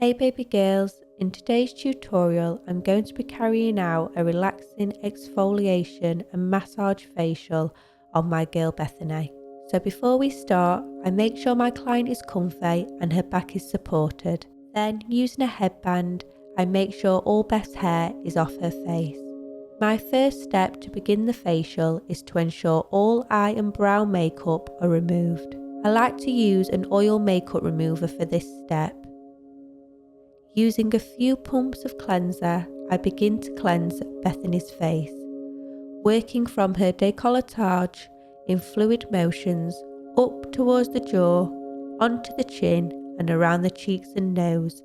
Hey baby girls, in today's tutorial I'm going to be carrying out a relaxing exfoliation and massage facial on my girl Bethany. So before we start, I make sure my client is comfy and her back is supported. Then using a headband, I make sure all Beth's hair is off her face. My first step to begin the facial is to ensure all eye and brow makeup are removed. I like to use an oil makeup remover for this step. Using a few pumps of cleanser, I begin to cleanse Bethany's face, working from her décolletage in fluid motions up towards the jaw, onto the chin and around the cheeks and nose,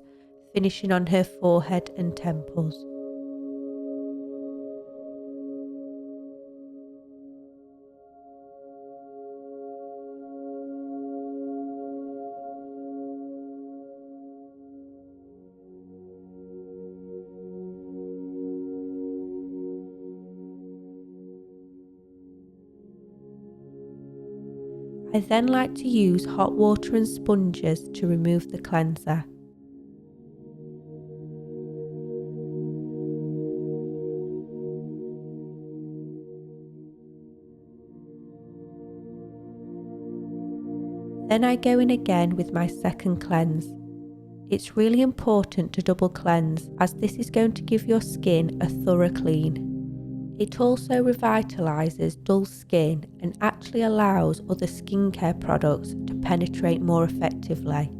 finishing on her forehead and temples. I then like to use hot water and sponges to remove the cleanser. Then I go in again with my second cleanse. It's really important to double cleanse as this is going to give your skin a thorough clean. It also revitalises dull skin and actually allows other skincare products to penetrate more effectively.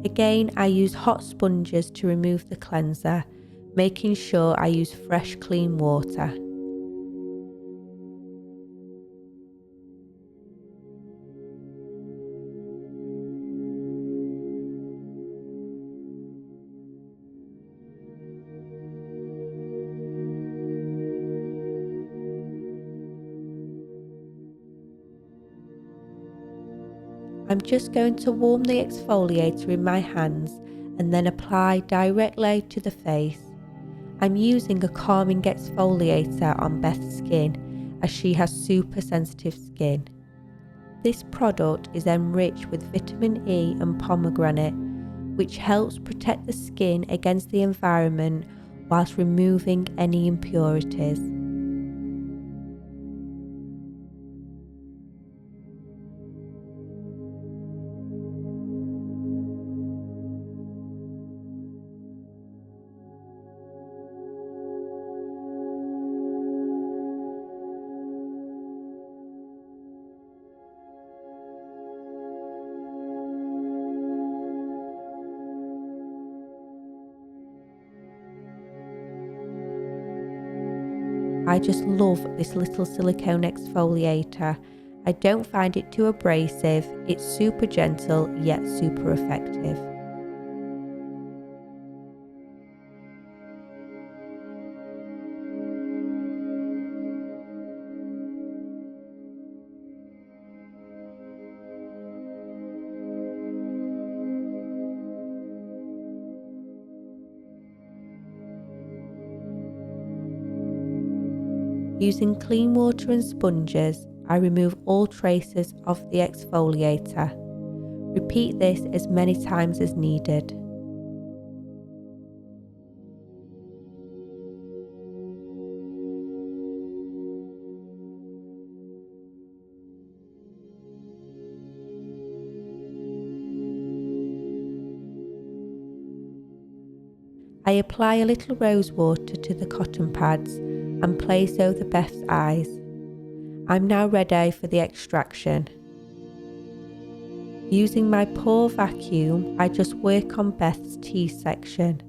Again, I use hot sponges to remove the cleanser, making sure I use fresh clean water. I'm just going to warm the exfoliator in my hands and then apply directly to the face. I'm using a calming exfoliator on Beth's skin as she has super sensitive skin. This product is enriched with vitamin E and pomegranate, which helps protect the skin against the environment whilst removing any impurities. I just love this little silicone exfoliator. I don't find it too abrasive, it's super gentle yet super effective. Using clean water and sponges, I remove all traces of the exfoliator. Repeat this as many times as needed. I apply a little rose water to the cotton pads and place over Beth's eyes. I'm now ready for the extraction. Using my pore vacuum, I just work on Beth's teeth section.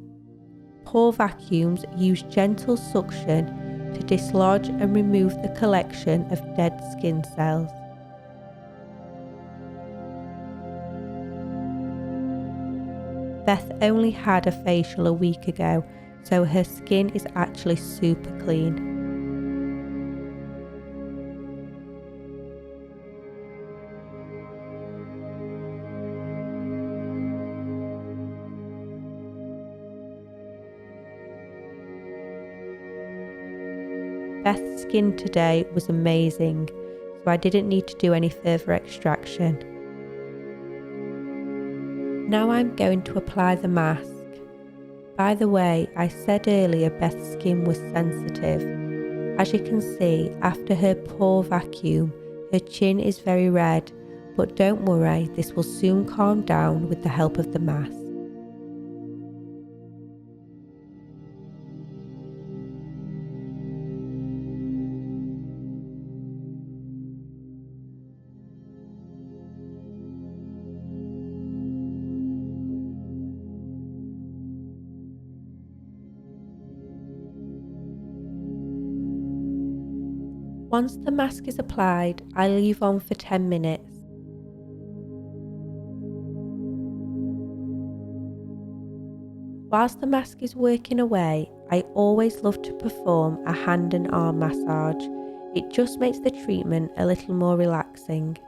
Pore vacuums use gentle suction to dislodge and remove the collection of dead skin cells. Beth only had a facial a week ago, so her skin is actually super clean. Beth's skin today was amazing, so I didn't need to do any further extraction. Now I'm going to apply the mask. By the way, I said earlier Beth's skin was sensitive. As you can see, after her pore vacuum, her chin is very red, but don't worry, this will soon calm down with the help of the mask. Once the mask is applied, I leave on for 10 minutes. Whilst the mask is working away, I always love to perform a hand and arm massage. It just makes the treatment a little more relaxing.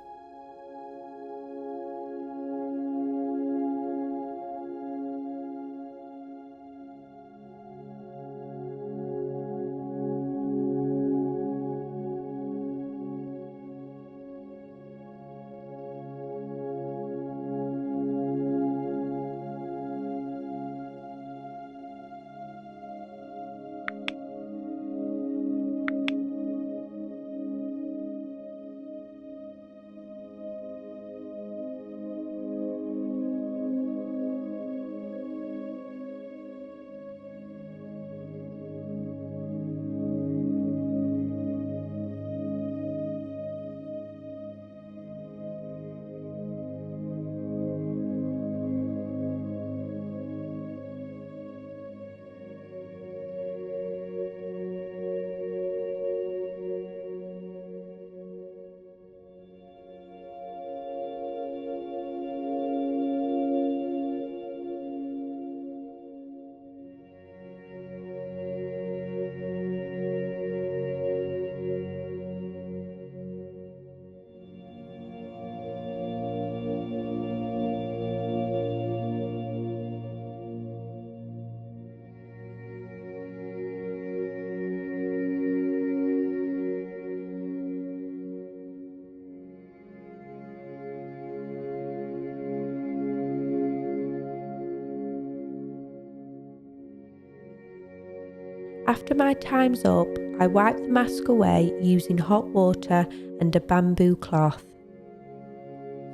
After my time's up, I wipe the mask away using hot water and a bamboo cloth.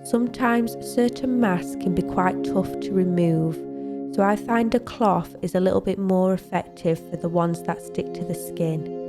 Sometimes certain masks can be quite tough to remove, so I find a cloth is a little bit more effective for the ones that stick to the skin.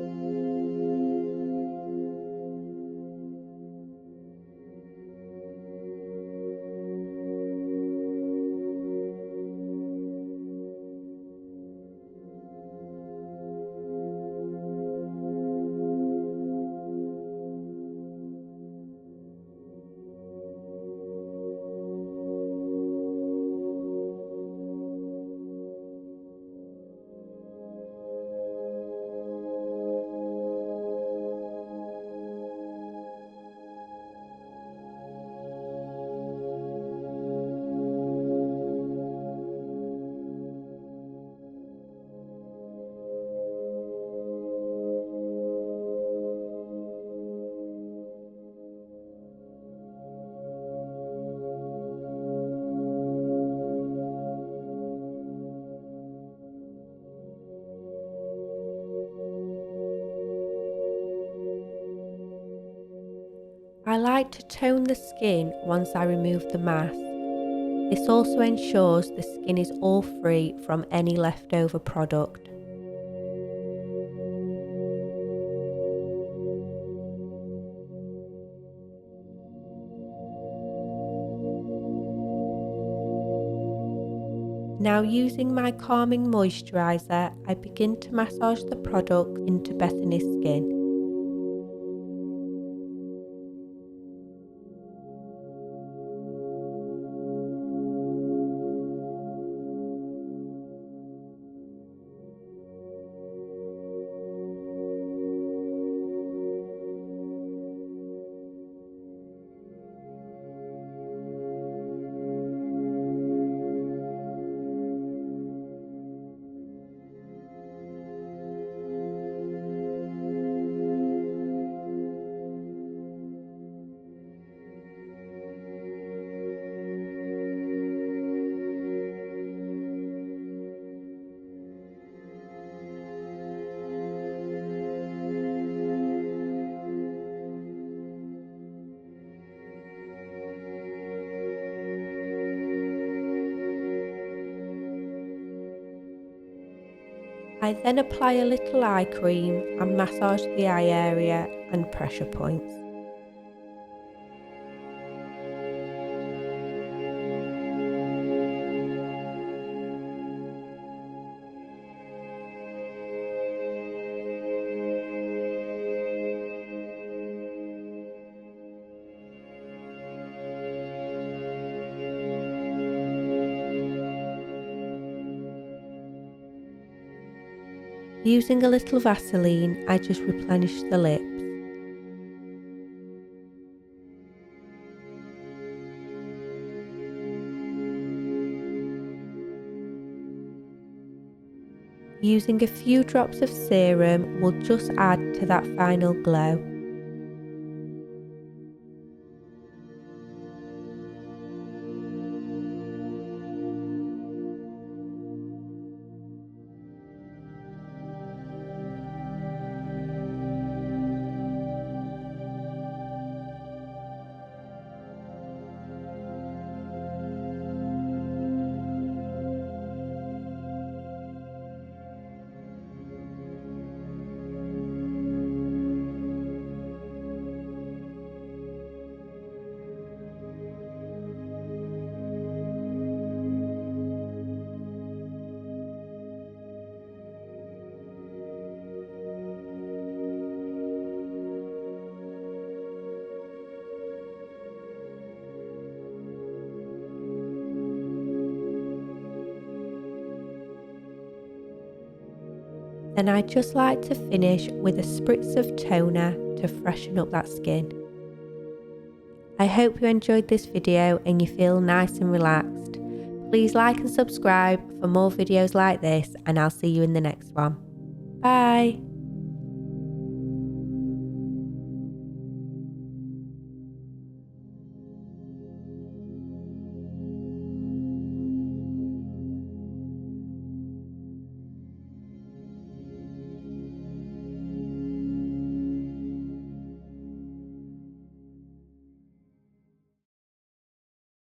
I like to tone the skin once I remove the mask. This also ensures the skin is all free from any leftover product. Now, using my calming moisturiser, I begin to massage the product into Bethany's skin. I then apply a little eye cream and massage the eye area and pressure points. Using a little Vaseline, I just replenish the lips. Using a few drops of serum will just add to that final glow. Then I'd just like to finish with a spritz of toner to freshen up that skin. I hope you enjoyed this video and you feel nice and relaxed. Please like and subscribe for more videos like this, and I'll see you in the next one. Bye!